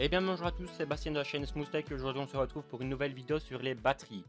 Eh bien bonjour à tous, Sébastien de la chaîne SmoothTech. Aujourd'hui on se retrouve pour une nouvelle vidéo sur les batteries.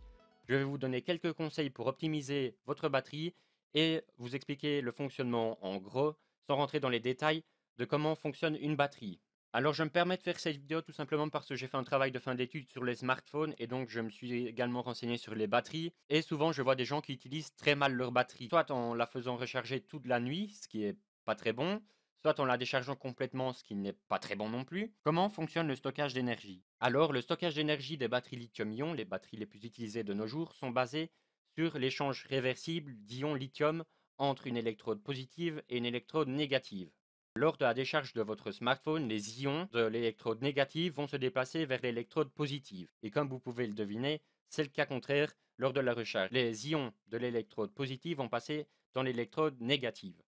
Je vais vous donner quelques conseils pour optimiser votre batterie et vous expliquer le fonctionnement en gros, sans rentrer dans les détails de comment fonctionne une batterie. Alors je me permets de faire cette vidéo tout simplement parce que j'ai fait un travail de fin d'études sur les smartphones et donc je me suis également renseigné sur les batteries. Et souvent je vois des gens qui utilisent très mal leur batterie, soit en la faisant recharger toute la nuit, ce qui est pas très bon, soit en la déchargeant complètement, ce qui n'est pas très bon non plus. Comment fonctionne le stockage d'énergie? Alors, le stockage d'énergie des batteries lithium-ion, les batteries les plus utilisées de nos jours, sont basées sur l'échange réversible d'ions lithium entre une électrode positive et une électrode négative. Lors de la décharge de votre smartphone, les ions de l'électrode négative vont se déplacer vers l'électrode positive. Et comme vous pouvez le deviner, c'est le cas contraire lors de la recharge. Les ions de l'électrode positive vont passer dans l'électrode négative.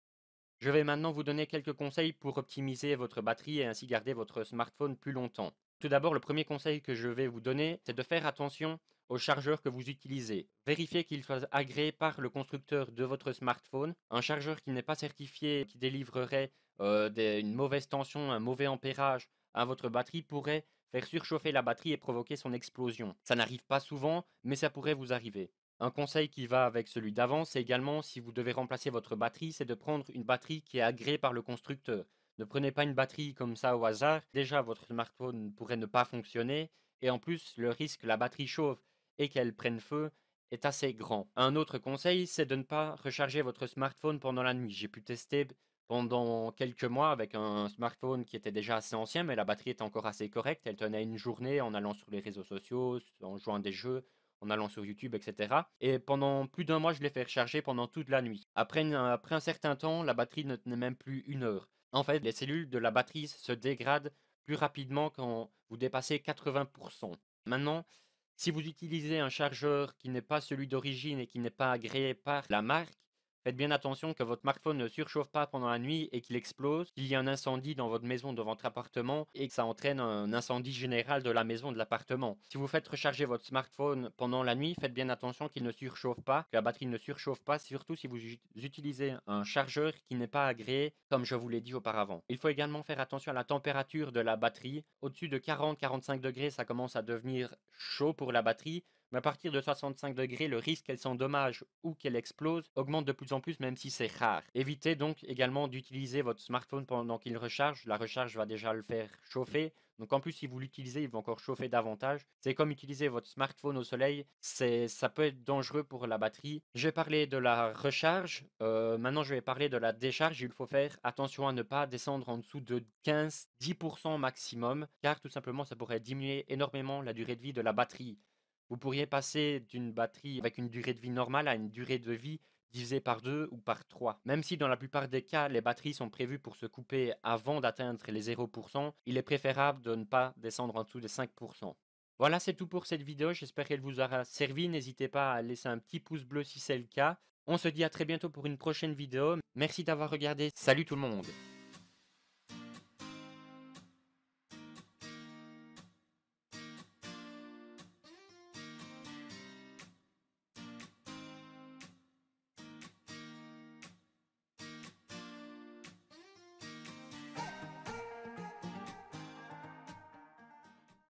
Je vais maintenant vous donner quelques conseils pour optimiser votre batterie et ainsi garder votre smartphone plus longtemps. Tout d'abord, le premier conseil que je vais vous donner, c'est de faire attention au chargeur que vous utilisez. Vérifiez qu'il soit agréé par le constructeur de votre smartphone. Un chargeur qui n'est pas certifié, qui délivrerait une mauvaise tension, un mauvais ampérage à votre batterie pourrait faire surchauffer la batterie et provoquer son explosion. Ça n'arrive pas souvent, mais ça pourrait vous arriver. Un conseil qui va avec celui d'avant, c'est également si vous devez remplacer votre batterie, c'est de prendre une batterie qui est agréée par le constructeur. Ne prenez pas une batterie comme ça au hasard. Déjà, votre smartphone pourrait ne pas fonctionner et en plus, le risque que la batterie chauffe et qu'elle prenne feu est assez grand. Un autre conseil, c'est de ne pas recharger votre smartphone pendant la nuit. J'ai pu tester pendant quelques mois avec un smartphone qui était déjà assez ancien, mais la batterie était encore assez correcte. Elle tenait une journée en allant sur les réseaux sociaux, en jouant à des jeux, en allant sur YouTube, etc. Et pendant plus d'un mois, je l'ai fait recharger pendant toute la nuit. Après un certain temps, la batterie ne tenait même plus une heure. En fait, les cellules de la batterie se dégradent plus rapidement quand vous dépassez 80%. Maintenant, si vous utilisez un chargeur qui n'est pas celui d'origine et qui n'est pas agréé par la marque, faites bien attention que votre smartphone ne surchauffe pas pendant la nuit et qu'il explose, qu'il y ait un incendie dans votre maison, dans votre appartement et que ça entraîne un incendie général de la maison, de l'appartement. Si vous faites recharger votre smartphone pendant la nuit, faites bien attention qu'il ne surchauffe pas, que la batterie ne surchauffe pas, surtout si vous utilisez un chargeur qui n'est pas agréé, comme je vous l'ai dit auparavant. Il faut également faire attention à la température de la batterie. Au-dessus de 40-45 degrés, ça commence à devenir chaud pour la batterie. Mais à partir de 65 degrés, le risque qu'elle s'endommage ou qu'elle explose augmente de plus en plus, même si c'est rare. Évitez donc également d'utiliser votre smartphone pendant qu'il recharge. La recharge va déjà le faire chauffer. Donc en plus, si vous l'utilisez, il va encore chauffer davantage. C'est comme utiliser votre smartphone au soleil. Ça peut être dangereux pour la batterie. J'ai parlé de la recharge. Maintenant, je vais parler de la décharge. Il faut faire attention à ne pas descendre en dessous de 15-10% maximum, car tout simplement, ça pourrait diminuer énormément la durée de vie de la batterie. Vous pourriez passer d'une batterie avec une durée de vie normale à une durée de vie divisée par 2 ou par 3. Même si dans la plupart des cas, les batteries sont prévues pour se couper avant d'atteindre les 0%, il est préférable de ne pas descendre en dessous des 5%. Voilà, c'est tout pour cette vidéo. J'espère qu'elle vous aura servi. N'hésitez pas à laisser un petit pouce bleu si c'est le cas. On se dit à très bientôt pour une prochaine vidéo. Merci d'avoir regardé. Salut tout le monde!